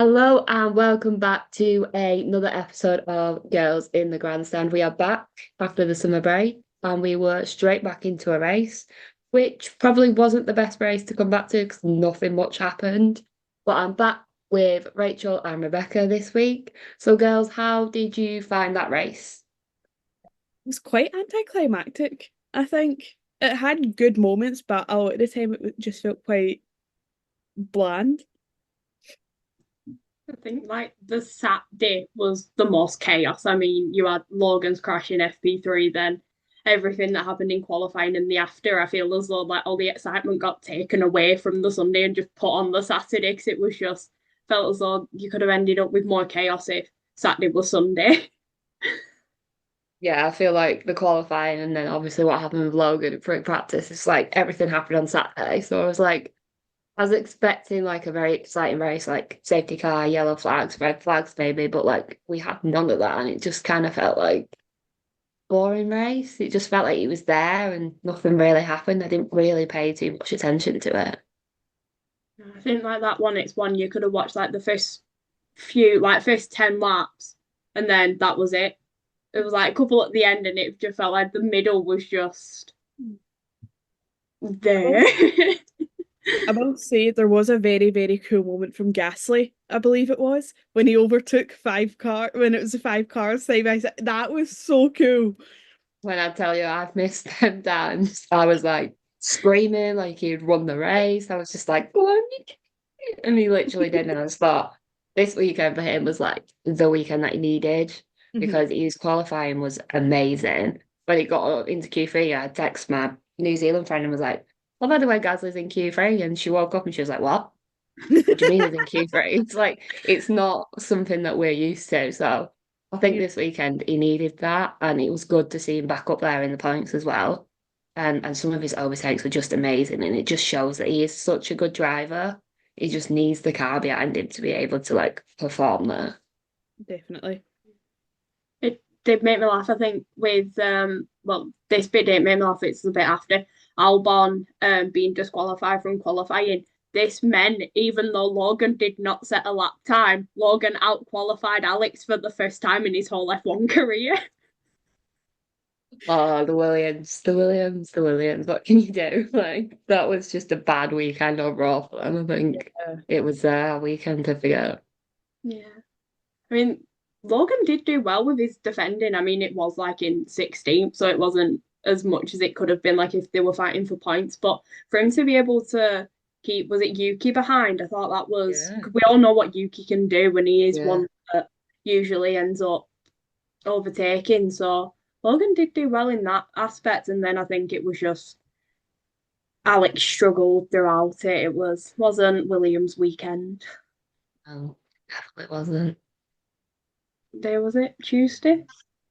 Hello and welcome back to another episode of Girls in the Grandstand. We are back after the summer break and we were straight back into a race, which probably wasn't the best race to come back to because nothing much happened. But I'm back with Rachel and Rebecca this week. So, girls, how did you find that race? Was quite anticlimactic, I think. It had good moments, but a lot of the time just felt quite bland. I think like the Saturday was the most chaos. I mean, you had Logan's crash in FP3, then everything that happened in qualifying and the after. I feel as though like all the excitement got taken away from the Sunday and just put on the Saturday because it was just felt as though you could have ended up with more chaos if Saturday was Sunday. Yeah, I feel like the qualifying and then obviously what happened with Logan at free practice, it's like everything happened on Saturday. So I was expecting like a very exciting race, like safety car, yellow flags, red flags, maybe, but like we had none of that, and it just kind of felt like boring race. It just felt like it was there and nothing really happened. I didn't really pay too much attention to it. I think like that one, it's one you could have watched like the first few, like first 10 laps, and then that was it. It was like a couple at the end, and it just felt like the middle was just I will, there. I will say there was a very, very cool moment from Gasly, I believe it was, when he overtook when it was the five cars side by side. That was so cool. When I tell you I've missed them dance, I was like screaming like he'd won the race. I was just like, go on, you can do it." And he literally did. And I thought this weekend for him was like the weekend that he needed Mhm. because his qualifying was amazing. When he got up into Q3, I texted my New Zealand friend and was like, well, by the way, Gasly's in Q3. And she woke up and she was like, what? What do you mean he's in Q3? It's like, it's not something that we're used to. So I think Yeah, this weekend he needed that. And it was good to see him back up there in the points as well. And some of his overtakes were just amazing. And it just shows that he is such a good driver. He just needs the car behind him to be able to like perform there. definitely. It did make me laugh, I think, with well, this bit didn't make me laugh, it's a bit after Albon being disqualified from qualifying. This meant even though Logan did not set a lap time, Logan out qualified Alex for the first time in his whole F1 career. Oh, the Williams, the Williams, the Williams. What can you do? Like, that was just a bad weekend overall for them. I think Yeah. it was their weekend to forget. Yeah. I mean, Logan did do well with his defending. I mean, it was like in 16th, so it wasn't as much as it could have been like if they were fighting for points. But for him to be able to keep, was it Yuki behind? I thought that was, Yeah, we all know what Yuki can do when he is yeah. one that usually ends up overtaking. So Logan did do well in that aspect. And then I think it was just Alex struggled throughout it. Wasn't Williams' weekend. No, definitely wasn't. Day was it? Tuesday?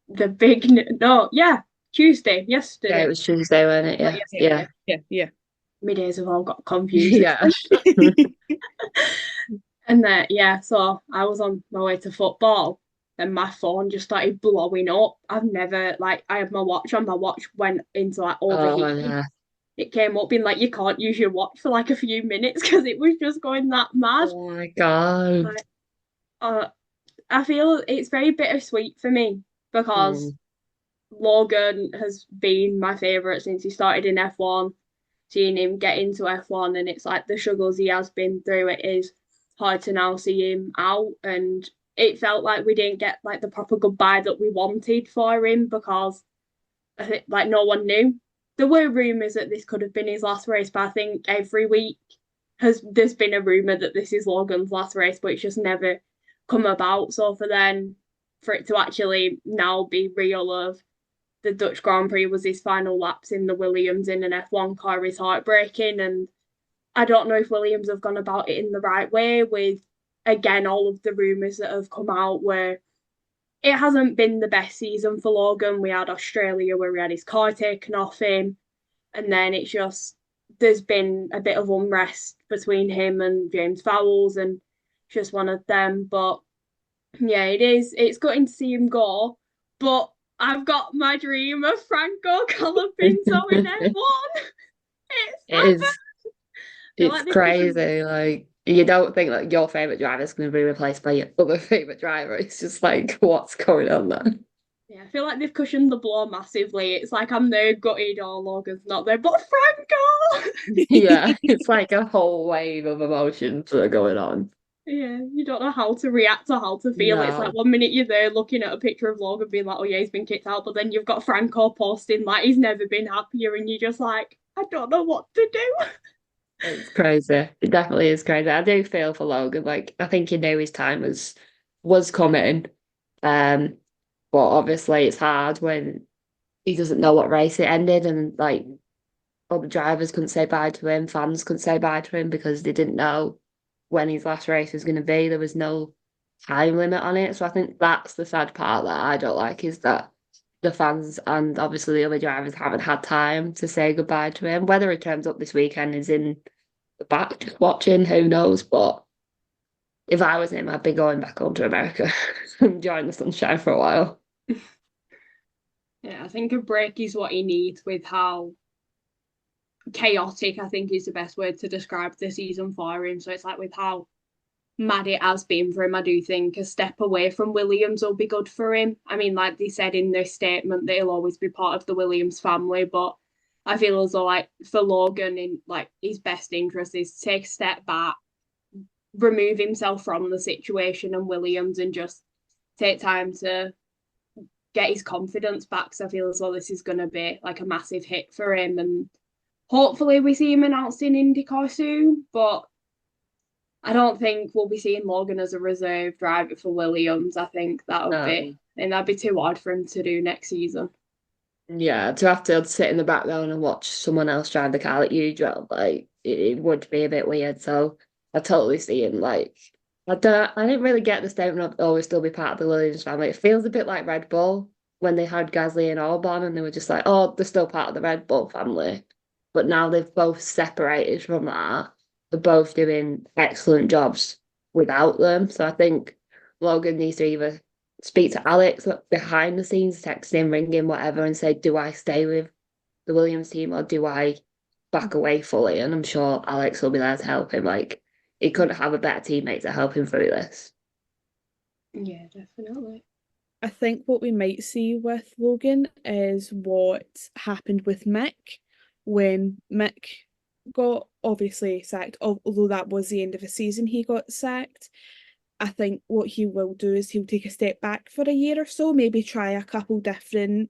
The big no, yeah, Tuesday, Yeah, it yesterday, was Tuesday, wasn't it? not Yeah, Yeah, yeah, yesterday. yeah, yeah. My days have all got confused this yeah. week. And then yeah, so I was on my way to football and my phone just started blowing up. I've never like I had my watch on, my watch went into like Oh, overheating. yeah. It came up being like you can't use your watch for like a few minutes because it was just going that mad. Oh my God. Like uh I feel it's very bittersweet for me because Mm. Logan has been my favourite since he started in F1. Seeing him get into F1 and it's like the struggles he has been through, it is hard to now see him out. And it felt like we didn't get like the proper goodbye that we wanted for him because I think like no one knew. There were rumours that this could have been his last race, but I think every week has there's been a rumour that this is Logan's last race, but it's just never come about. So for it to actually now be real of the Dutch Grand Prix was his final laps in the Williams in an F1 car is heartbreaking. And I don't know if Williams have gone about it in the right way with, again, all of the rumours that have come out where it hasn't been the best season for Logan. We had Australia where he had his car taken off him. And then it's just, there's been a bit of unrest between him and James Fowles and just one of them. But yeah, it is. It's gutting to see him go, but I've got my dream of Franco Colapinto in It F1. It's happened. is, I feel it's like this season. crazy. Like, you don't think that your favorite driver is going to be replaced by your other favorite driver. It's just like, what's going on there? Yeah, I feel like they've cushioned the blow massively. It's like I'm there gutted or Logan's not there, but Franco! Yeah, it's like a whole wave of emotions that are going on. Yeah, you don't know how to react or how to feel. It's like No, 1 minute you're there looking at a picture of Logan being like, oh yeah, he's been kicked out, but then you've got Franco posting like he's never been happier, and you're just like, I don't know what to do. it's crazy. It definitely is crazy. I do feel for Logan. Like I think he knew his time was coming. Um, but obviously it's hard when he doesn't know what race it ended, and like other drivers couldn't say bye to him, fans couldn't say bye to him because they didn't know when his last race was going to be. There was no time limit on it. So I think that's the sad part that I don't like is that the fans and obviously the other drivers haven't had time to say goodbye to him. Whether he turns up this weekend is in the back just watching, who knows? But if I was him, I'd be going back home to America, enjoying the sunshine for a while. Yeah, I think a break is what he needs with how chaotic I think is the best word to describe the season for him. So it's like with how mad it has been for him, I do think a step away from Williams will be good for him. I mean, like they said in their statement, that he'll always be part of the Williams family, but I feel as though like for Logan in like his best interest is to take a step back, remove himself from the situation and Williams and just take time to get his confidence back. So I feel as though this is going to be like a massive hit for him, and hopefully we see him announced in IndyCar soon. But I don't think we'll be seeing Logan as a reserve driver for Williams. I think No. that'd be too hard for him to do next season. Yeah, to have to sit in the background and watch someone else drive the car that you drove, like it would be a bit weird. So I totally see him. Like I didn't really get the statement of always still be part of the Williams family. It feels a bit like Red Bull when they had Gasly and Albon, and they were just like, oh, they're still part of the Red Bull family. But now they've both separated from that. They're both doing excellent jobs without them. So I think Logan needs to either speak to Alex behind the scenes, text him, ring him, whatever, and say, do I stay with the Williams team or do I back away fully? And I'm sure Alex will be there to help him. Like, he couldn't have a better teammate to help him through this. Yeah, definitely. I think what we might see with Logan is what happened with Mick when Mick got obviously sacked, although that was the end of the season he got sacked. I think what he will do is he'll take a step back for a year or so, maybe try a couple different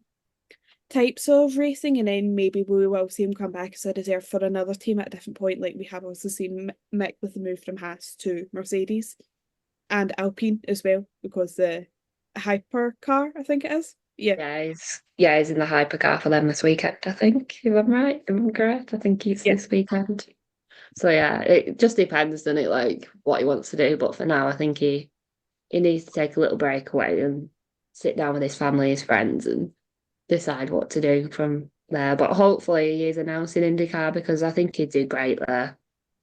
types of racing, and then maybe we will see him come back as a reserve for another team at a different point, like we have also seen Mick with the move from Haas to Mercedes and Alpine as well, because the hypercar, I think it is. Yeah. He's in the hypercar for them this weekend, I think. If I'm right, if I'm correct. I think he's Yeah. this weekend. So yeah, it just depends, doesn't it, like what he wants to do. But for now, I think he needs to take a little break away and sit down with his family, his friends, and decide what to do from there. But hopefully he is announcing IndyCar because I think he'd do great there.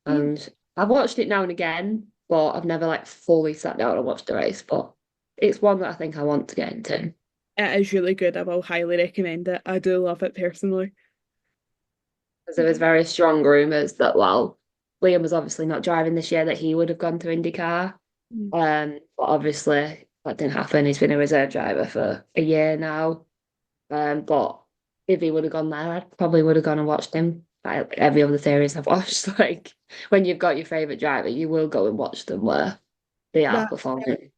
Yeah. And I've watched it now and again, but I've never like fully sat down and watched the race. But it's one that I think I want to get into. It is really good. I will highly recommend it. I do love it personally. Because there was very strong rumours that while Liam was obviously not driving this year, that he would have gone to IndyCar. Mm. But obviously that didn't happen. He's been a reserve driver for a year now. But if he would have gone there, I probably would have gone and watched him. Like every other series I've watched, like when you've got your favourite driver, you will go and watch them where they are That performing.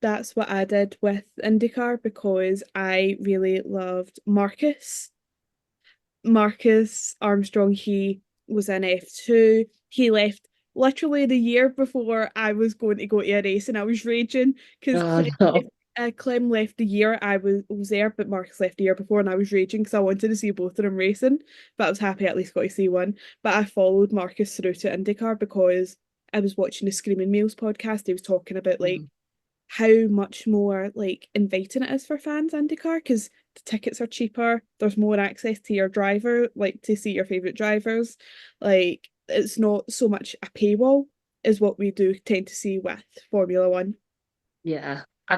that's what I did with IndyCar because I really loved Marcus. Marcus Armstrong, he was in F2. He left literally the year before I was going to go to a race, and I was raging because Oh no. Clem left the year I was there, but Marcus left the year before, and I was raging because I wanted to see both of them racing. But I was happy I at least got to see one. But I followed Marcus through to IndyCar because I was watching the Screaming Meals podcast. He was talking about like how much more like inviting it is for fans IndyCar because the tickets are cheaper. There's more access to your driver, like to see your favorite drivers. Like it's not so much a paywall is what we do tend to see with Formula One. Yeah, I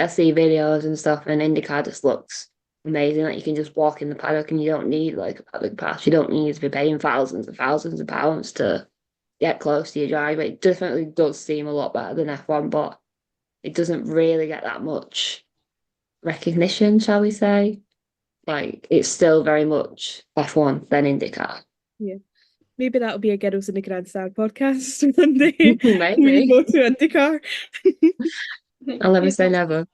see videos and stuff, and IndyCar just looks amazing. Like you can just walk in the paddock, and you don't need like a paddock pass. You don't need to be paying thousands and thousands of pounds to get close to your driver. It definitely does seem a lot better than F1, but it doesn't really get that much recognition, shall we say? Like it's still very much F1 than IndyCar. Yeah. Maybe that'll be a Girls in the Grandstand podcast one day. We Maybe. go to IndyCar. I'll never It's say also, never.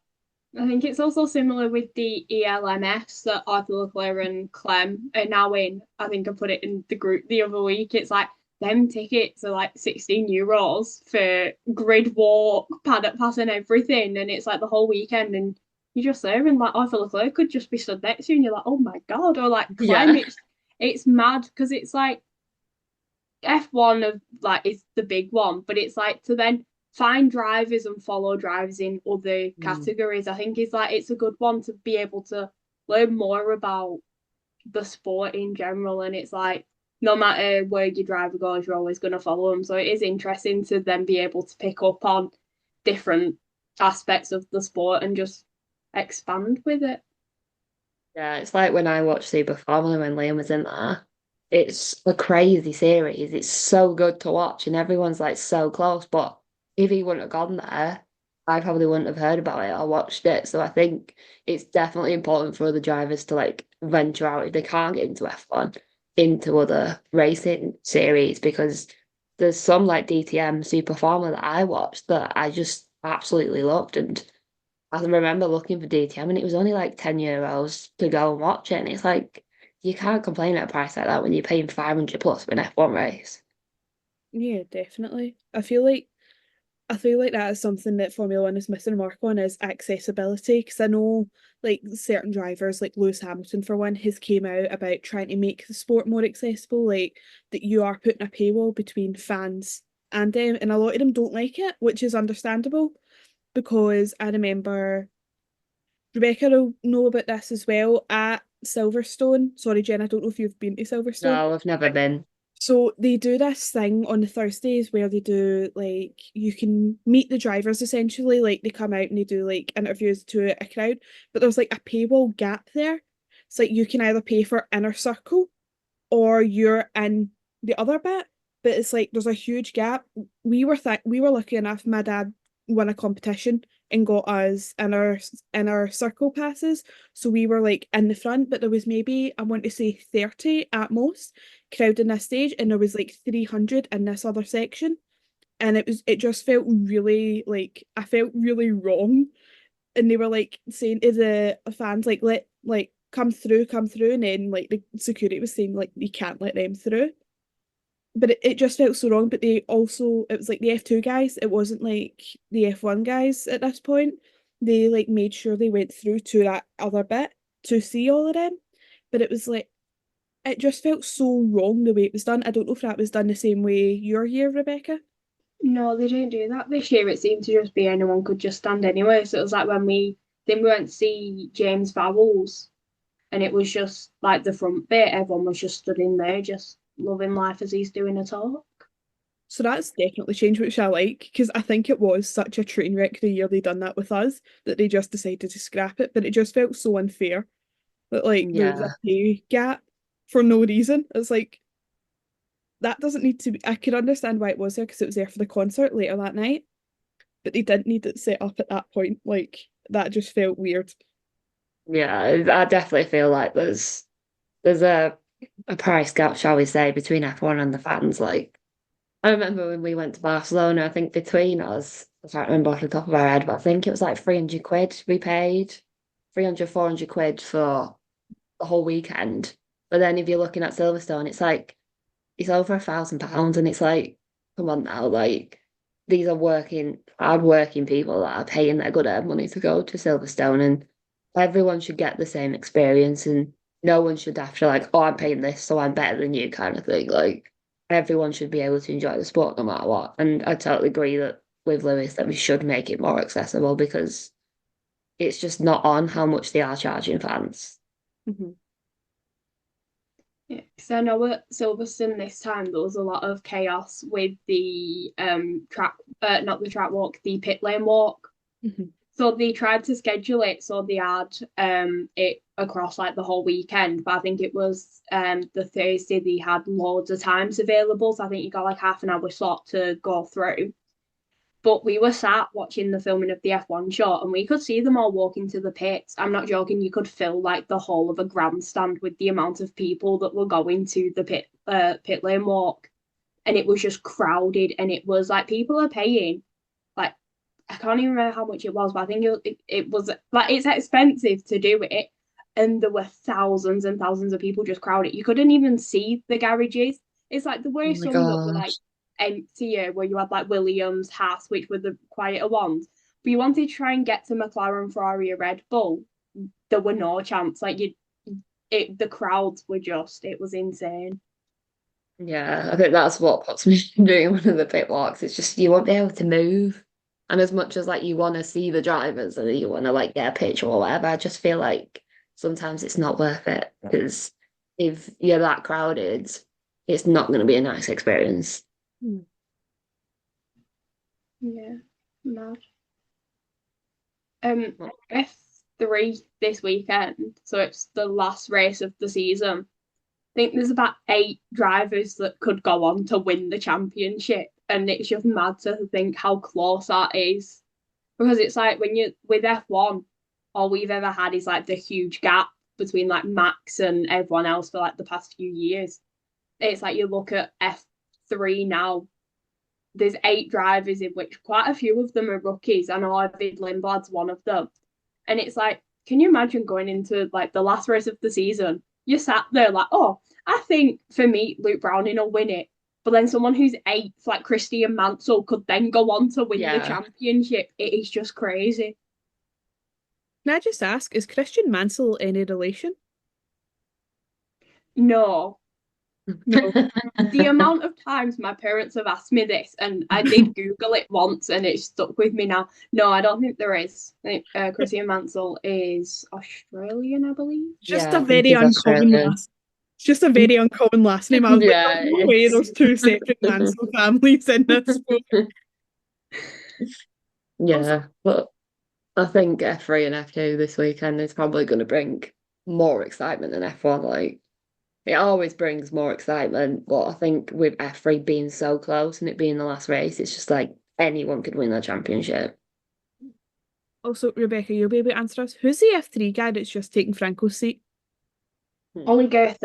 I think it's also similar with the ELMS that Arthur Leclerc and Clem are now in. I think I put it in the group the other week. It's like them tickets are like €16 for grid walk, paddock pass, and everything. And it's like the whole weekend. And you're just there, and like Arthur Leclerc could just be stood next to you, and you're like, oh my God. Or like Clem, Yeah. it's mad because it's like F1 of like is the big one, but it's like to then find drivers and follow drivers in other Mm. categories. I think it's like it's a good one to be able to learn more about the sport in general. And it's like no matter where your driver goes, you're always going to follow them. So it is interesting to then be able to pick up on different aspects of the sport and just expand with it. Yeah, it's like when I watched Super Formula when Liam was in there. It's a crazy series. It's so good to watch, and everyone's like so close. But if he wouldn't have gone there, I probably wouldn't have heard about it or watched it. So I think it's definitely important for other drivers to like venture out if they can't get into F1, into other racing series because there's some like DTM Super Formula that I watched that I just absolutely loved and I remember looking for DTM and it was only like €10 to go and watch it. And it's like, you can't complain at a price like that when you're paying 500 plus for an F1 race. Yeah, definitely. I feel like that is something that Formula One is missing a mark on is accessibility. Because I know like certain drivers, like Lewis Hamilton for one, has came out about trying to make the sport more accessible, like that you are putting a paywall between fans and them, and a lot of them don't like it, which is understandable because I remember Rebecca will know about this as well at Silverstone. Sorry, Jen, I don't know if you've been to Silverstone. No, I've never been. So they do this thing on the Thursdays where they do like you can meet the drivers essentially, like they come out and they do like interviews to a crowd, but there's like a paywall gap there. It's like you can either pay for inner circle or you're in the other bit, but it's like there's a huge gap. We were lucky enough. My dad won a competition and got us in our circle passes, so we were like in the front. But there was maybe I want to say 30 at most crowd in this stage, and there was like 300 in this other section, and it just felt really like I felt really wrong and they were like saying to the fans like let like come through and then like the security was saying like you can't let them through but it just felt so wrong but they also it was like the F2 guys it wasn't like the F1 guys at this point they like made sure they went through to that other bit to see all of them but it was like it just felt so wrong the way it was done. I don't know if that was done the same way you're here, Rebecca. No, they didn't do that this year. It seemed to just be anyone could just stand anywhere. So it was like when we went to see James Vowles and it was just like the front bit, everyone was just stood in there, just loving life as he's doing a talk. So that's definitely changed, which I like, because I think it was such a train wreck the year they done that with us that they just decided to scrap it. But it just felt so unfair that like there was a Yeah. pay gap for no reason. It's like that doesn't need to be. I could understand why it was there because it was there for the concert later that night, but they didn't need it set up at that point. Like that just felt weird. Yeah, I definitely feel like there's a price gap, shall we say, between F1 and the fans. Like I remember when we went to Barcelona, I think between us, I can't remember off the top of our head, but I think it was like 300 quid we paid, 300, 400 quid for the whole weekend. But then if you're looking at Silverstone, it's like it's over £1,000 and it's like, come on now, like these are hard working people that are paying their good earned money to go to Silverstone and everyone should get the same experience and no one should have to like, oh, I'm paying this, so I'm better than you kind of thing. Like everyone should be able to enjoy the sport no matter what. And I totally agree that with Lewis that we should make it more accessible because it's just not on how much they are charging fans. Mhm. Yeah, because I know at Silverstone this time there was a lot of chaos with the track, not the track walk, the pit lane walk. Mhm. So they tried to schedule it so they had it across like the whole weekend, but I think it was the Thursday they had loads of times available. So I think you got like half an hour slot to go through. But we were sat watching the filming of the F1 show and we could see them all walking to the pits. I'm not joking, you could fill like the whole of a grandstand with the amount of people that were going to the pit lane walk. And it was just crowded and it was like people are paying like I can't even remember how much it was, but I think it was like it's expensive to do it. And there were thousands and thousands of people just crowded. You couldn't even see the garages. It's like there Oh were my some that were like gosh. emptier, where you had like Williams, Haas, which were the quieter ones. But you wanted to try and get to McLaren, Ferrari, or Red Bull. There were no chance. Like the crowds were just, it was insane. Yeah, I think that's what puts me doing one of the pit walks. It's just you won't be able to move. And as much as like you want to see the drivers and you want to like get a picture or whatever, I just feel like sometimes it's not worth it because if you're that crowded, it's not going to be a nice experience. Hmm. Yeah, mad. F3 this weekend, so it's the last race of the season. I think there's about 8 drivers that could go on to win the championship, and it's just mad to think how close that is. Because it's like when you with F1, all we've ever had is like the huge gap between like Max and everyone else for like the past few years. It's like you look at F3 now, there's 8 drivers in which quite a few of them are rookies. I know David Lindblad's one of them. And it's like, can you imagine going into like the last race of the season? You sat there like, oh, I think for me, Luke Browning will win it. But then someone who's 8th, like Christian Mansell, could then go on to win the Yeah. championship. It is just crazy. Can I just ask, is Christian Mansell any relation? No, No. the amount of times my parents have asked me this, and I did Google it once, and it's stuck with me now. No, I don't think there is. I think Christian Mansell is Australian, I believe. Just Yeah, a I think very he's uncommon Australian. last. It's just a very uncommon last name. I was like, Yeah, there's no way it's there's 2 separate Mansell families in this book. Also, yeah, but I think F3 and F2 this weekend is probably going to bring more excitement than F1. Like it always brings more excitement, but I think with F3 being so close and it being the last race, it's just like anyone could win the championship. Rebecca, you'll be able to answer us. Who's the F3 guy that's just taking Franco's seat? Hmm. Ollie Goethe.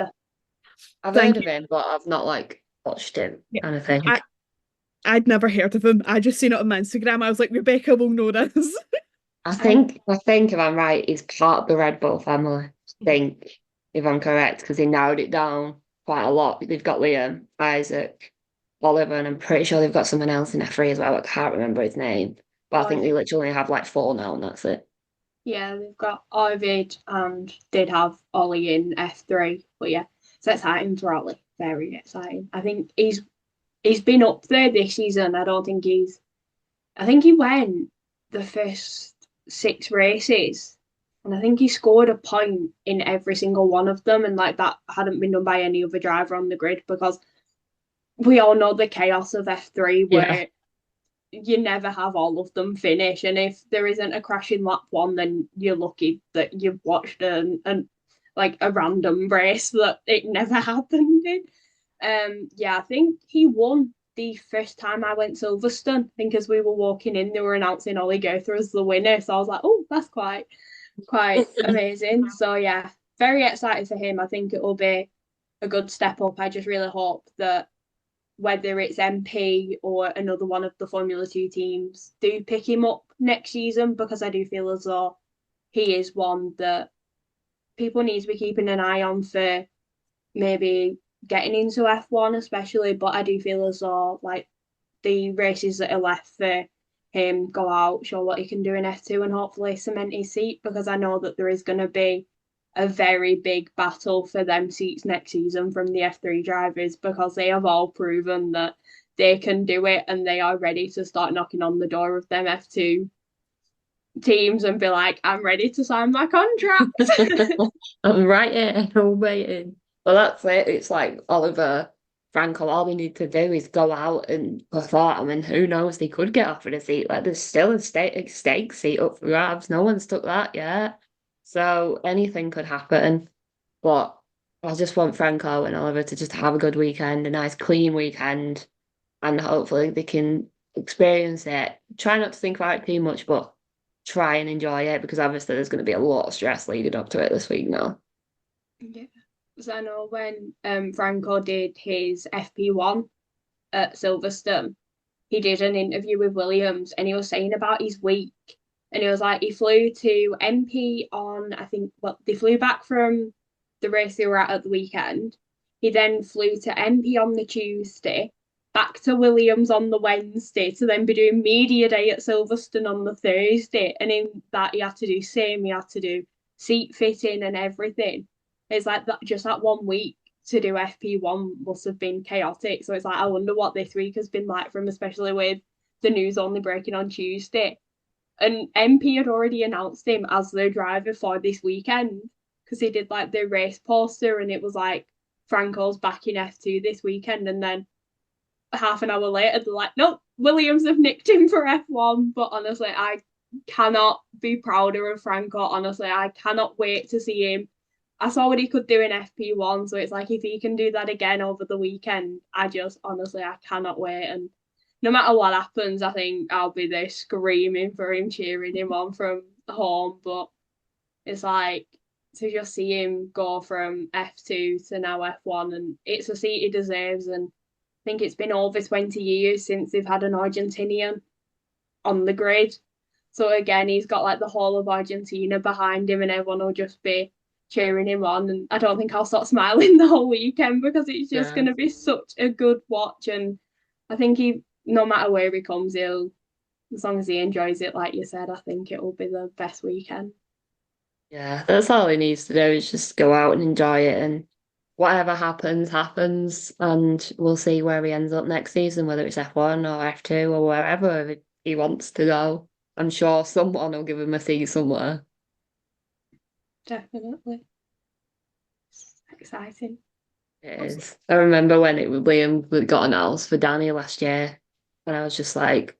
I've Thank heard of you. him, but I've not like watched him Yeah. kind of thing. I'd never heard of him. I just seen it on my Instagram. I was like, Rebecca will know this. I I think if I'm right, he's part of the Red Bull family. I think if I'm correct, because they narrowed it down quite a lot. They've got Liam, Isaac, Oliver, and I'm pretty sure they've got someone else in F3 as well. I can't remember his name, but I think they Ovid. literally have like 4 now, and that's it. Yeah, they've got Ovid and did have Ollie in F3. But yeah, it's exciting for Ollie. Very exciting. I think he's been up there this season. I think he went the first 6 races, and I think he scored a point in every single one of them, and like that hadn't been done by any other driver on the grid because we all know the chaos of F3 Yeah. where you never have all of them finish, and if there isn't a crash in lap 1, then you're lucky that you've watched an like a random race that it never happened in. Yeah, I think he won the first time I went Silverstone. I think as we were walking in, they were announcing Ollie Goethe as the winner. So I was like, oh, that's quite amazing. So yeah, very excited for him. I think it will be a good step up. I just really hope that whether it's MP or another one of the Formula 2 teams do pick him up next season because I do feel as though he is one that people need to be keeping an eye on for maybe getting into F1 especially, but I do feel as though like the races that are left for him go out, show what he can do in F2 and hopefully cement his seat because I know that there is going to be a very big battle for them seats next season from the F3 drivers because they have all proven that they can do it and they are ready to start knocking on the door of them F2 teams and be like, I'm ready to sign my contract. I'm right here, I'm waiting. Well, that's it. It's like Oliver Franco, all we need to do is go out and perform, and who knows, they could get offered a seat. Like there's still a stake seat up for grabs. No one's took that yet. So anything could happen. But I just want Franco and Oliver to just have a good weekend, a nice clean weekend, and hopefully they can experience it. Try not to think about it too much, but try and enjoy it because obviously there's going to be a lot of stress leading up to it this week now. Yeah. So I know when Franco did his FP1 at Silverstone, he did an interview with Williams and he was saying about his week. And he was like, he flew to MP on, I think, well, they flew back from the race they were at the weekend. He then flew to MP on the Tuesday, back to Williams on the Wednesday to then be doing media day at Silverstone on the Thursday. And in that, he had to do same, he had to do seat fitting and everything. It's like that, just that 1 week to do FP1 must have been chaotic. So it's like, I wonder what this week has been like for him, especially with the news only breaking on Tuesday. And MP had already announced him as their driver for this weekend because he did like the race poster and it was like Franco's back in F2 this weekend. And then half an hour later, they're like, nope, Williams have nicked him for F1. But honestly, I cannot be prouder of Franco. Honestly, I cannot wait to see him. I saw what he could do in FP1, so it's like if he can do that again over the weekend, I cannot wait. And no matter what happens, I think I'll be there screaming for him, cheering him on from home. But it's like to just see him go from F2 to now F1, and it's a seat he deserves. And I think it's been over 20 years since they've had an Argentinian on the grid. So again, he's got like the whole of Argentina behind him, and everyone will just be cheering him on. And I don't think I'll stop smiling the whole weekend because it's just going to be such a good watch. And I think no matter where he comes, as long as he enjoys it, like you said, I think it will be the best weekend. Yeah, that's all he needs to do is just go out and enjoy it, and whatever happens, happens, and we'll see where he ends up next season, whether it's F1 or F2 or wherever he wants to go. I'm sure someone will give him a seat somewhere. Definitely. It's exciting. It is. I remember when Liam got announced for Danny last year, and I was just like,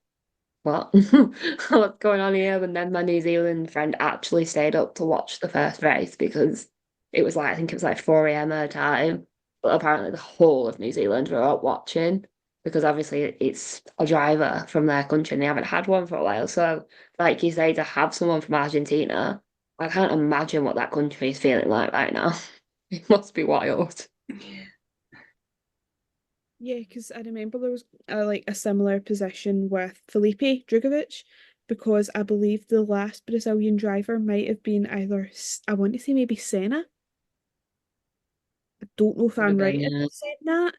what? What's going on here? And then my New Zealand friend actually stayed up to watch the first race because it was like, I think it was like 4 a.m. her time. But apparently the whole of New Zealand were up watching because obviously it's a driver from their country and they haven't had one for a while. So, like you say, to have someone from Argentina, I can't imagine what that country is feeling like right now. It must be wild. Yeah, because I remember there was like a similar position with Felipe Drugovich, because I believe the last Brazilian driver might have been either I want to say maybe Senna. I don't know if Could have I'm right been, in saying that.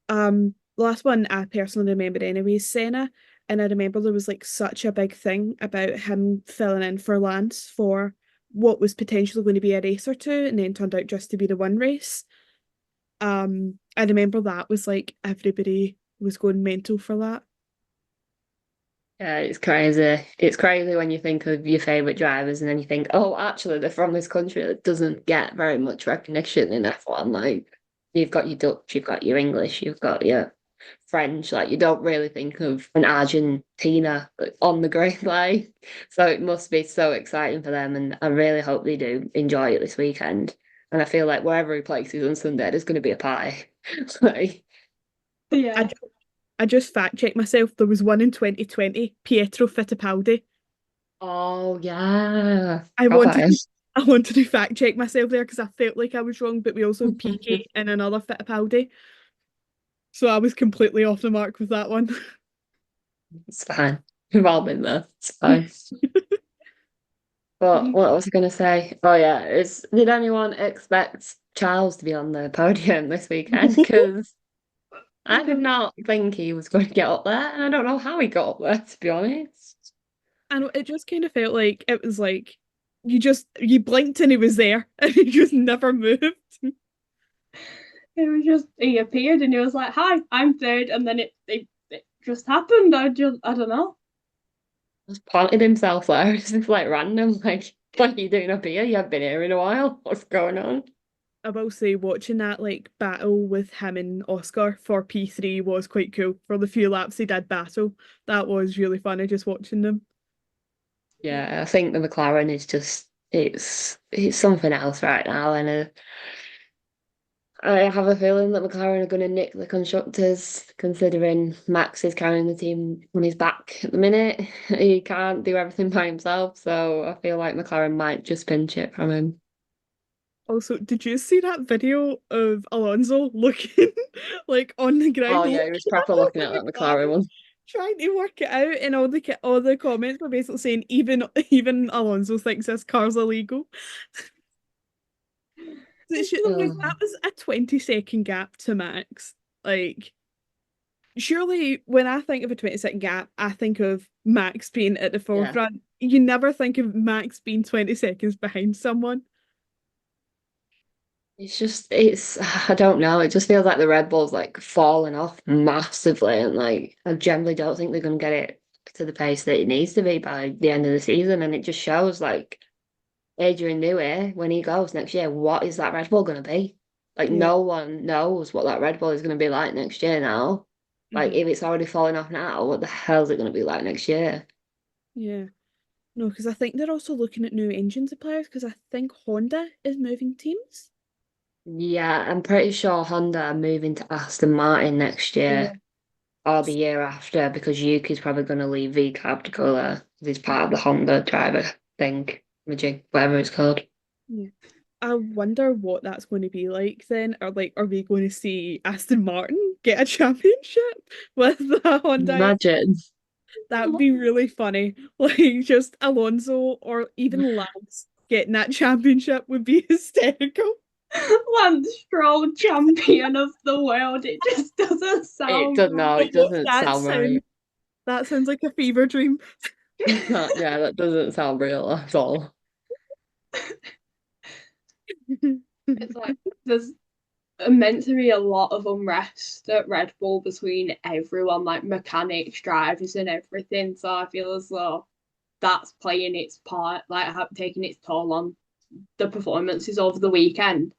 The last one I personally remember anyway is Senna, and I remember there was like such a big thing about him filling in for Lance for what was potentially going to be a race or two, and then turned out just to be the one race. I remember that was like everybody was going mental for that. yeah, it's crazy. It's crazy when you think of your favorite drivers and then you think, oh, actually, they're from this country that doesn't get very much recognition in F1. Like, you've got your Dutch, you've got your English, you've got your French. Like, you don't really think of an Argentina on the grid line. So it must be so exciting for them. And I really hope they do enjoy it this weekend. And I feel like wherever he places on Sunday, there's going to be a party. Like, I, Yeah. ju- I just fact checked myself. There was one in 2020, Pietro Fittipaldi. oh, yeah. I wanted Okay. to, I wanted to fact check myself there because I felt like I was wrong, but we also have Piqué and another Fittipaldi. So I was completely off the mark with that one. It's fine. We've all been there. It's fine. But what was I going to say? Oh yeah, did anyone expect Charles to be on the podium this weekend? Because I did not think he was going to get up there, and I don't know how he got up there, to be honest. And it just kind of felt like it was like you blinked and he was there and he just never moved. It was just he appeared and he was like, "Hi, I'm third," and then it just happened. I don't know. Just planted himself there. It's just like random, like, what are you doing up here? You haven't been here in a while. What's going on? I will say watching that like battle with him and Oscar for P3 was quite cool. For the few laps they did battle, that was really funny just watching them. Yeah, I think the McLaren is just it's something else right now, and I have a feeling that McLaren are going to nick the constructors, considering Max is carrying the team on his back at the minute. He can't do everything by himself, so I feel like McLaren might just pinch it from him. Also, did you see that video of Alonso looking like on the ground, Oh yeah, he was looking proper up looking at at that McLaren, McLaren one. trying to work it out, and all the comments were basically saying even Alonso thinks this car's illegal. It's just, like, Oh, that was a 20-second gap to Max. Like, surely when I think of a 20-second gap, I think of Max being at the yeah. forefront. You never think of Max being 20 seconds behind someone. I don't know. It just feels like the Red Bull's like falling off massively, and like I generally don't think they're going to get it to the pace that it needs to be by the end of the season. And it just shows like Adrian Newey, when he goes next year, what is that Red Bull going to be? Like Yeah. no one knows what that Red Bull is going to be like next year now. Like Hmm. if it's already falling off now, what the hell is it going to be like next year? Yeah. No, because I think they're also looking at new engine suppliers because I think Honda is moving teams. Yeah, I'm pretty sure Honda are moving to Aston Martin next Yeah. year. Or the year after, because Yuki's probably going to leave VCAB to go there. He's part of the Honda driver thing, Majig, whatever it's called. Yeah. I wonder what that's going to be like then. Or like, are we going to see Aston Martin get a championship with the Honda? Imagine. That'd be really funny. Like just Alonso or even Lance getting that championship would be hysterical. Lance Stroll, champion of the world. It just doesn't It sound does no, But it right. doesn't sound right. that sounds like a fever dream. Yeah, that doesn't sound real at all. It's like there's meant to be a lot of unrest at Red Bull between everyone, like mechanics, drivers, and everything. So I feel as though that's playing its part, like taking its toll on the performances over the weekend.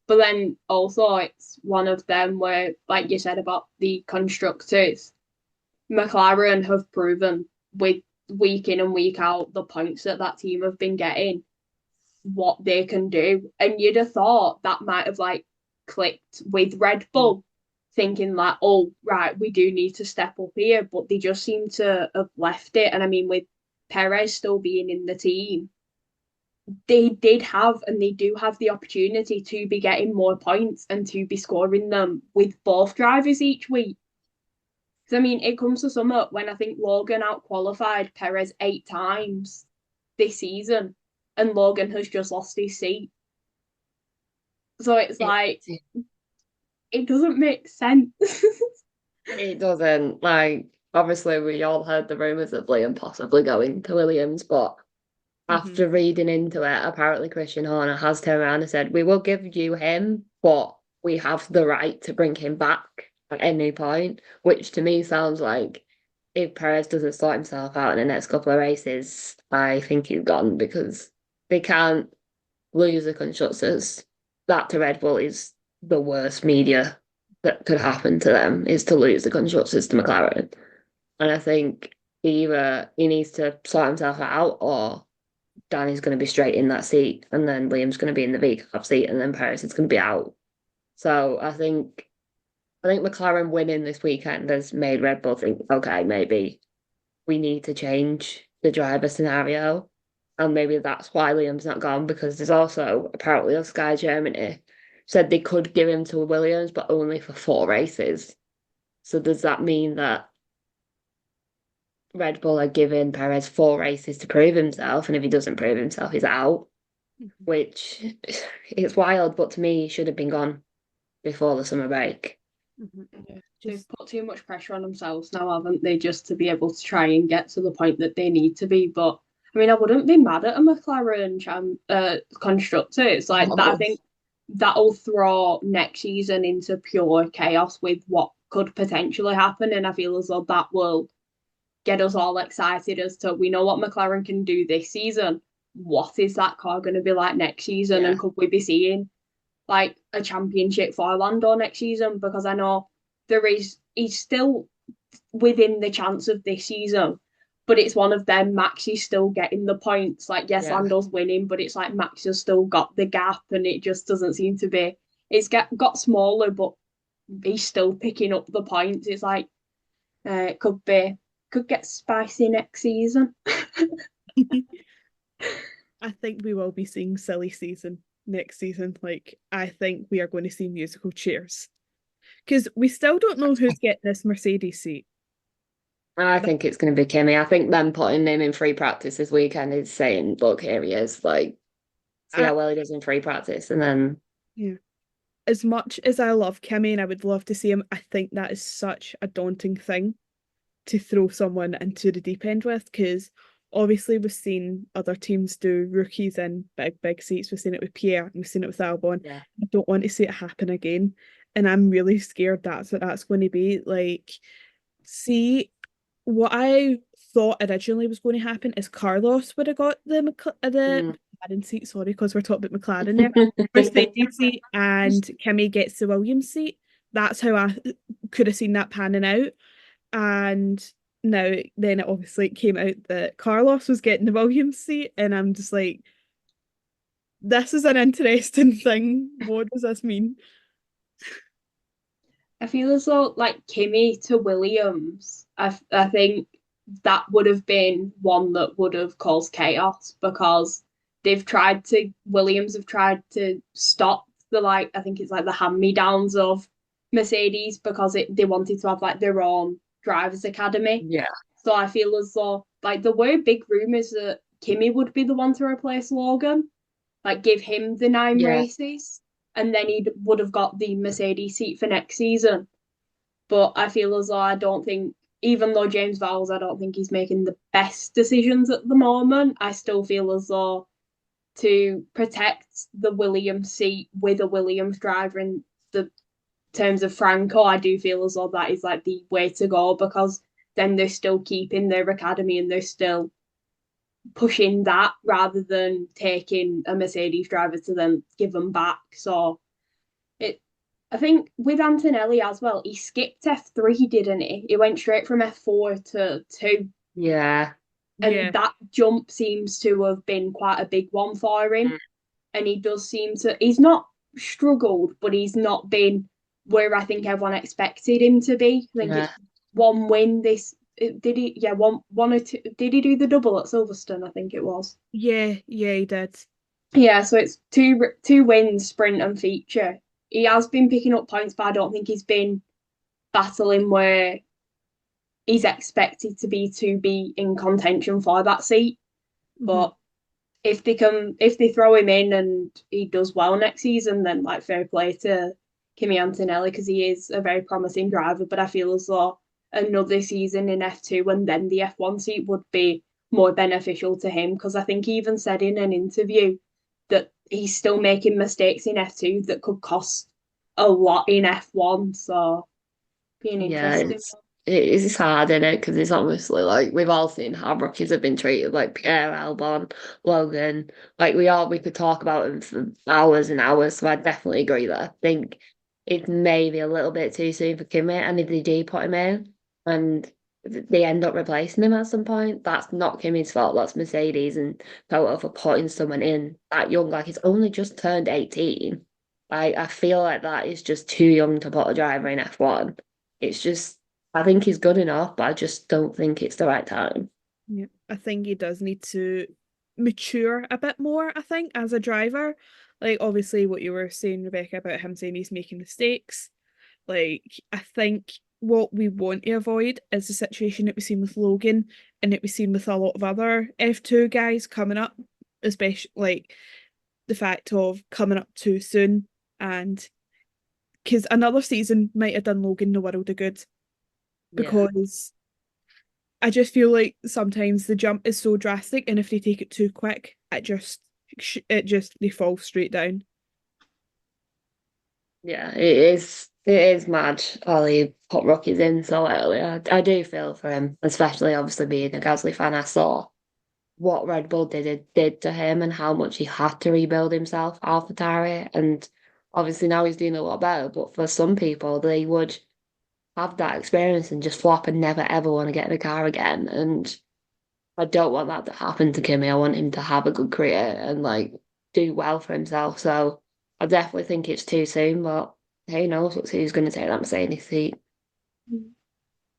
But then also, it's one of them where, like you said about the constructors, McLaren have proven with week in and week out the points that that team have been getting what they can do. And you'd have thought that might have like clicked with Red Bull, thinking like, oh, right, we do need to step up here. But they just seem to have left it. And I mean, with Perez still being in the team, they did have and they do have the opportunity to be getting more points and to be scoring them with both drivers each week. Because I mean, it comes to summer when I think Logan out qualified Perez 8 times this season, and Logan has just lost his seat. So it's It, like it doesn't make sense. it doesn't. Like, obviously, we all heard the rumours of Liam possibly going to Williams, but Mhm. after reading into it, apparently Christian Horner has turned around and said, we will give you him, but we have the right to bring him back at any point, which to me sounds like if Perez doesn't sort himself out in the next couple of races, I think he's gone because they can't lose the constructors. That to Red Bull is the worst media that could happen to them is to lose the constructors to McLaren. And I think either he needs to sort himself out or Danny's going to be straight in that seat, and then Liam's going to be in the VCAP seat, and then Paris is going to be out. So I think McLaren winning this weekend has made Red Bull think, okay, maybe we need to change the driver scenario, and maybe that's why Liam's not gone because there's also apparently on Sky Germany said they could give him to Williams, but only for 4 races. So does that mean that Red Bull are giving Perez 4 races to prove himself, and if he doesn't prove himself, he's out? Mhm. Which it's wild, but to me, he should have been gone before the summer break. Mhm. Yeah. They've Just put too much pressure on themselves now, haven't they? Just to be able to try and get to the point that they need to be. But I mean, I wouldn't be mad at a McLaren constructor. It's like that. I Oh, think that'll throw next season into pure chaos with what could potentially happen, and I feel as though that will get us all excited as to we know what McLaren can do this season. What is that car going to be like next season? And yeah. could we be seeing like a championship for Orlando next season, because I know he's still within the chance of this season. But it's one of them. Max is still getting the points. Like, yes, Yeah. Lando's winning, but it's like Max has still got the gap, and it just doesn't seem to be. It's got smaller, but he's still picking up the points. It's like it could get spicy next season. I think we will be seeing silly season next season. Like, I think we are going to see musical chairs because we still don't know who's getting this Mercedes seat. I think it's going to be Kimmy. I think them putting him in free practice this weekend is saying, look, here he is. Like, see I, how well he does in free practice. And then, yeah. As much as I love Kimmy and I would love to see him, I think that is such a daunting thing to throw someone into the deep end with because obviously we've seen other teams do rookies in big seats. We've seen it with Pierre and we've seen it with Albon. yeah. I don't want to see it happen again. And I'm really scared that's what that's going to be. Like, see, what I thought originally was going to happen is Carlos would have got the Mm. McLaren seat, sorry, because we're talking about McLaren there. Mercedes seat and Kimmy gets the Williams seat. That's how I could have seen that panning out. And now then it obviously came out that Carlos was getting the Williams seat, and I'm just like, this is an interesting thing. What does this mean? I feel as though like Kimmy to Williams, I think that would have been one that would have caused chaos because Williams have tried to stop the like I think it's like the hand me downs of Mercedes because they wanted to have like their own drivers academy. Yeah. So I feel as though like there were big rumours that Kimmy would be the one to replace Logan, like give him the 9 races, and then he would have got the Mercedes seat for next season. But I feel as though I don't think, even though James Vowles, I don't think he's making the best decisions at the moment. I still feel as though to protect the Williams seat with a Williams driver in the terms of Franco, I do feel as though that is like the way to go because then they're still keeping their academy and they're still pushing that rather than taking a Mercedes driver to then give them back. So it, I think with Antonelli as well, he skipped F3, didn't he? He went straight from F4 to 2. Yeah. Yeah. And that jump seems to have been quite a big one for him. And he does seem to, he's not struggled, but he's not been where I think everyone expected him to be. I think Yeah. it's one win this. Did he? Yeah, one or two. Did he do the double at Silverstone? I think it was. Yeah, he did. Yeah, so it's two wins, sprint and feature. He has been picking up points, but I don't think he's been battling where he's expected to be in contention for that seat. But if they throw him in and he does well next season, then like fair play to Kimi Antonelli because he is a very promising driver. But I feel as though another season in F2 and then the F1 seat would be more beneficial to him because I think he even said in an interview that he's still making mistakes in F2 that could cost a lot in F1. So being Yeah, interesting. it's hard, isn't it? Because it's obviously like we've all seen how rookies have been treated, like Pierre, Albon, Logan. Like we could talk about them for hours and hours. So I definitely agree that I think it's maybe a little bit too soon for Kimi, and if they do put him in, and they end up replacing him at some point, that's not Kimi's fault. That's Mercedes and Toto for putting someone in that young. Like he's only just turned 18. I feel like that is just too young to put a driver in F1. It's just, I think he's good enough, but I just don't think it's the right time. Yeah, I think he does need to mature a bit more, I think, as a driver. Like, obviously, what you were saying, Rebecca, about him saying he's making mistakes. Like, I think what we want to avoid is the situation that we've seen with Logan and that we've seen with a lot of other F2 guys coming up, especially like the fact of coming up too soon. And because another season might have done Logan the world of good Yeah. because I just feel like sometimes the jump is so drastic, and if they take it too quick, it just they fall straight down. Yeah, it is mad Ollie put rookies in so early. I do feel for him, especially obviously being a Gasly fan. I saw what Red Bull did to him and how much he had to rebuild himself, AlphaTauri, and Obviously now he's doing a lot better, but for some people they would have that experience and just flop and never ever want to get in a car again. And I don't want that to happen to Kimmy. I want him to have a good career and like do well for himself. So I definitely think it's too soon, but who knows who's going to take that Mercedes seat.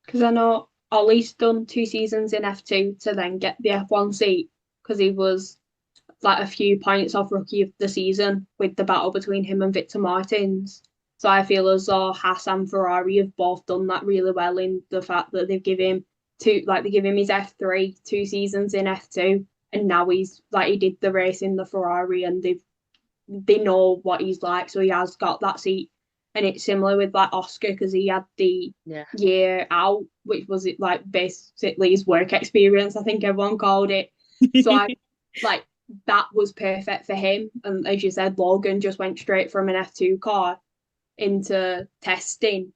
Because I know Ollie's done 2 seasons in F2 to then get the F1 seat because he was like a few points off rookie of the season with the battle between him and Victor Martins. So I feel as though Haas and Ferrari have both done that really well in the fact that they've given him they give him his F3 2 seasons in F2, and now he's like he did the race in the Ferrari, and they know what he's like, so he has got that seat. And it's similar with like Oscar because he had the Yeah. year out, which was it like basically his work experience, I think everyone called it. So I like that was perfect for him. And as you said, Logan just went straight from an F2 car into testing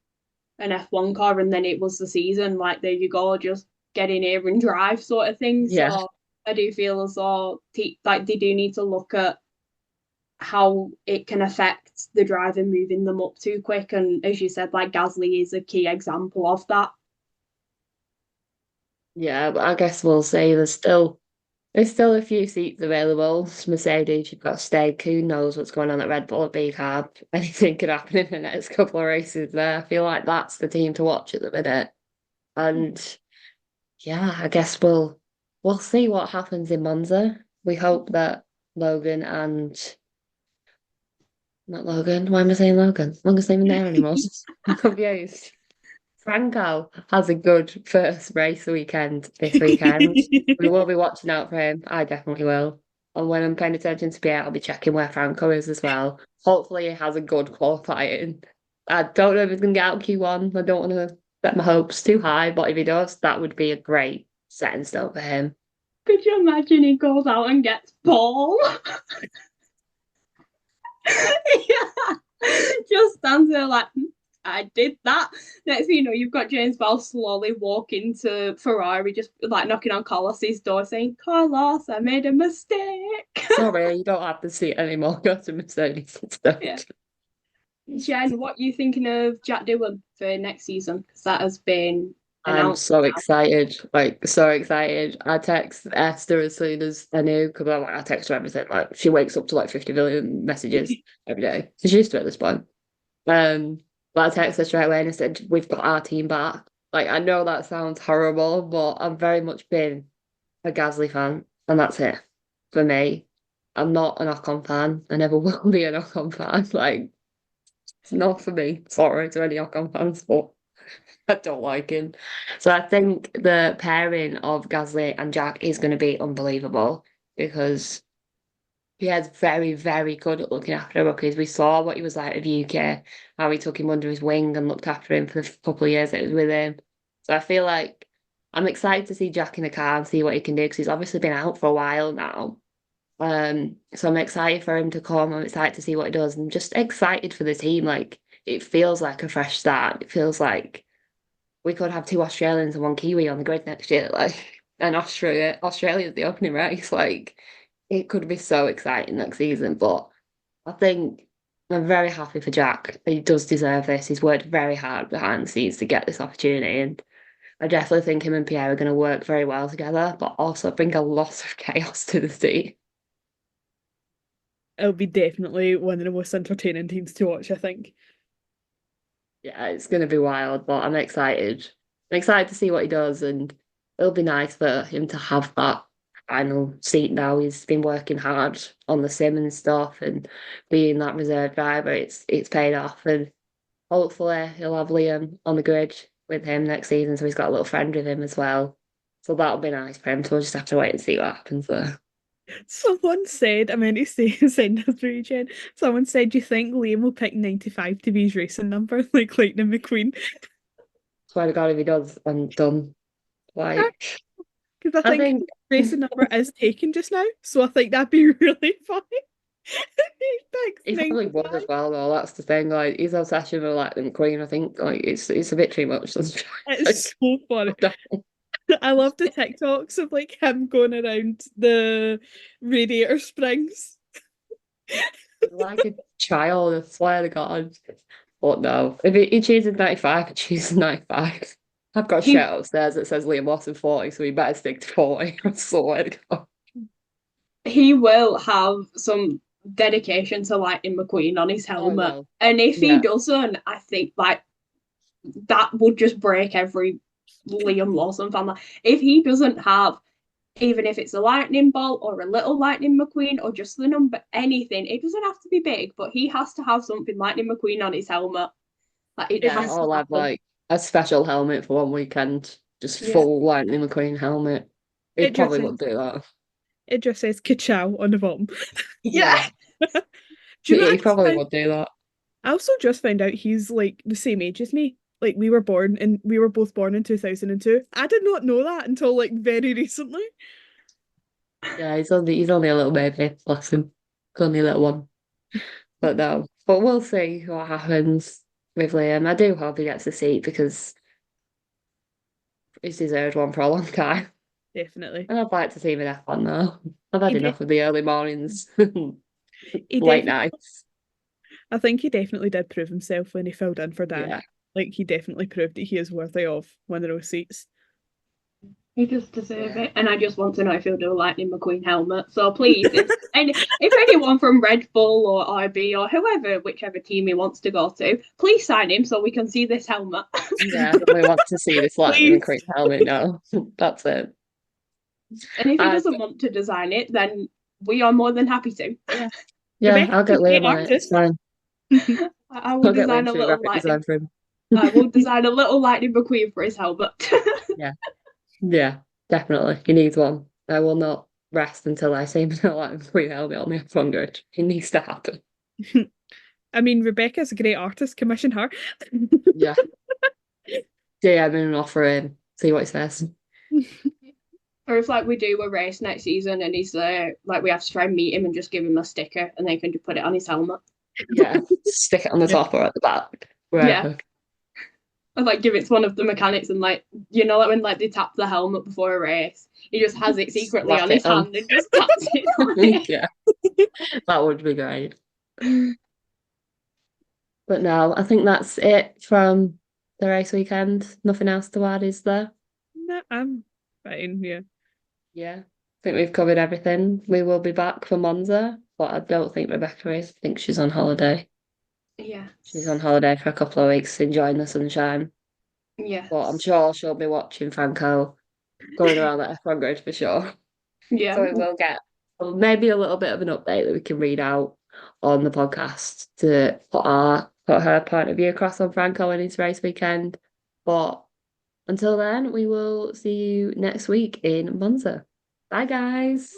an F1 car, and then it was the season. Like, there you go, just get in here and drive sort of thing. Yeah. So I do feel as though like they do need to look at how it can affect the driver moving them up too quick. And as you said, like Gasly is a key example of that. Yeah, but I guess we'll see. There's still a few seats available. Mercedes, you've got Steg. Who knows what's going on at Red Bull at Big Hab? Anything could happen in the next couple of races there. I feel like that's the team to watch at the minute. And yeah, I guess we'll see what happens in Monza. We hope that Logan and not Logan. Why am I saying Logan? Logan's not even there anymore. I'm confused. Franco has a good first race weekend this weekend. We will be watching out for him. I definitely will. And when I'm paying attention to Pierre, I'll be checking where Franco is as well. Hopefully, he has a good qualifying. I don't know if he's going to get out Q1. I don't want to set my hopes too high, but if he does, that would be a great setting stone for him. Could you imagine he goes out and gets Paul? Yeah, just stands there like, I did that. Next thing you know, you've got James Bell slowly walking to Ferrari, just like knocking on Carlos's door saying, Carlos, I made a mistake. Sorry, you don't have to see it anymore. Go to Mercedes instead. Yeah. Jen, what are you thinking of Jack Doohan for next season? Because that has been I'm announced so now. excited, like so excited. I text Esther as soon as I knew because I text her everything. Like she wakes up to like 50 million messages every day. So she's used to it at this point. But I texted her straight away and I said, "We've got our team back." Like I know that sounds horrible, but I've very much been a Gasly fan, and that's it for me. I'm not an Ocon fan. I never will be an Ocon fan. Like it's not for me. Sorry to any Ocon fans, but I don't like him. So I think the pairing of Gasly and Jack is going to be unbelievable because he is very, very good at looking after rookies. We saw what he was like with UK, how he took him under his wing and looked after him for the couple of years that he was with him. So I feel like I'm excited to see Jack in the car and see what he can do because he's obviously been out for a while now. So I'm excited for him to come. I'm excited to see what he does. I'm just excited for the team. Like it feels like a fresh start. It feels like we could have two Australians and one Kiwi on the grid next year. Like, and Australia's the opening race. Like, it could be so exciting next season. But I think I'm very happy for Jack. He does deserve this. He's worked very hard behind the scenes to get this opportunity. And I definitely think him and Pierre are going to work very well together, but also bring a lot of chaos to the team. It'll be definitely one of the most entertaining teams to watch, I think. Yeah, it's going to be wild, but I'm excited. I'm excited to see what he does, and it'll be nice for him to have that final seat now. He's been working hard on the sim and stuff, and being that reserve driver, it's paid off, and hopefully he'll have Liam on the grid with him next season, so he's got a little friend with him as well. So that'll be nice for him. So we'll just have to wait and see what happens there. Someone said, I meant to say, send us through, Jen. Someone said, do you think Liam will pick 95 to be his racing number, like Lightning McQueen? Swear to God, if he does, I'm done. Like, Because I I think his think. racing number is taken just now, so I think that'd be really funny. He picks He probably would 95. as well, though. That's the thing. Like his obsession with like the Queen, I think like it's a bit too much. It's so funny. Like, I love the TikToks of like him going around the radiator springs. Like a child, I swear to God. But no, if he chooses 95, he chooses 95. I've got a He shirt upstairs that says Liam Lawson 40, so he better stick to 40. I swear to God. he will have some dedication to Lightning McQueen on his Oh, helmet. well. And if he Yeah. doesn't, I think like that would just break every Liam Lawson fan. Like, if he doesn't have, even if it's a lightning bolt or a little Lightning McQueen or just the number, anything, it doesn't have to be big, but he has to have something Lightning McQueen on his helmet. Like it Yeah, has to I'll have happen. like a special helmet for one weekend. Just Yeah. full Lightning McQueen helmet. He It just probably would says do that. it just says "Ka-chow" on the bottom. Yeah. Yeah, Do you know? he probably would do that. I also just found out he's like the same age as me. Like we were both born in 2002. I did not know that until like very recently. Yeah, he's only a little baby. Bless him. He's only a little one. But no. But we'll see what happens with Liam. I do hope he gets a seat because he's deserved one for a long time. Definitely. And I'd like to see him in F1 now. I've had He def enough of the early mornings, he late definitely nights. I think he definitely did prove himself when he filled in for Dan. Yeah. Like he definitely proved that he is worthy of one of those seats. He does deserve Yeah. it. And I just want to know if he'll do a Lightning McQueen helmet. So please, if anyone from Red Bull or RB or whoever, whichever team he wants to go to, please sign him so we can see this helmet. Yeah, we want to see this Lightning Please. McQueen helmet now. That's it. And if he And doesn't want to design it, then we are more than happy to. Yeah. yeah, Rebecca's I'll a get great Liam on it. It's artist. fine. I will I'll get Liam design a to do little graphic design lightning. for him. I will design a little Lightning McQueen for his helmet. Yeah. Yeah, definitely. He needs one. I will not rest until I see him in a Lightning McQueen helmet on the F1 grid. It needs to happen. I mean, Rebecca's a great artist. Commission her. Yeah. DM him and offer him. See what he says. Or if like we do a race next season and he's there, like we have to try and meet him and just give him a sticker and they can just put it on his helmet. Yeah. Stick it on the Yeah. top or at the back. Yeah. Wherever. Or like give it to one of the mechanics and like like when like they tap the helmet before a race, he just has it secretly Slap on his it on. hand and just taps it on it. Yeah. That would be great. But no, I think that's it from the race weekend. Nothing else to add, is there? No, I'm fine. Yeah. Yeah. I think we've covered everything. We will be back for Monza, but I don't think Rebecca is. I think she's on holiday. Yeah. She's on holiday for a couple of weeks, enjoying the sunshine. Yeah. But I'm sure she'll be watching Franco going around the F1 grid for sure. Yeah. So we will get maybe a little bit of an update that we can read out on the podcast to put her point of view across on Franco and his race weekend. But until then, we will see you next week in Monza. Bye, guys.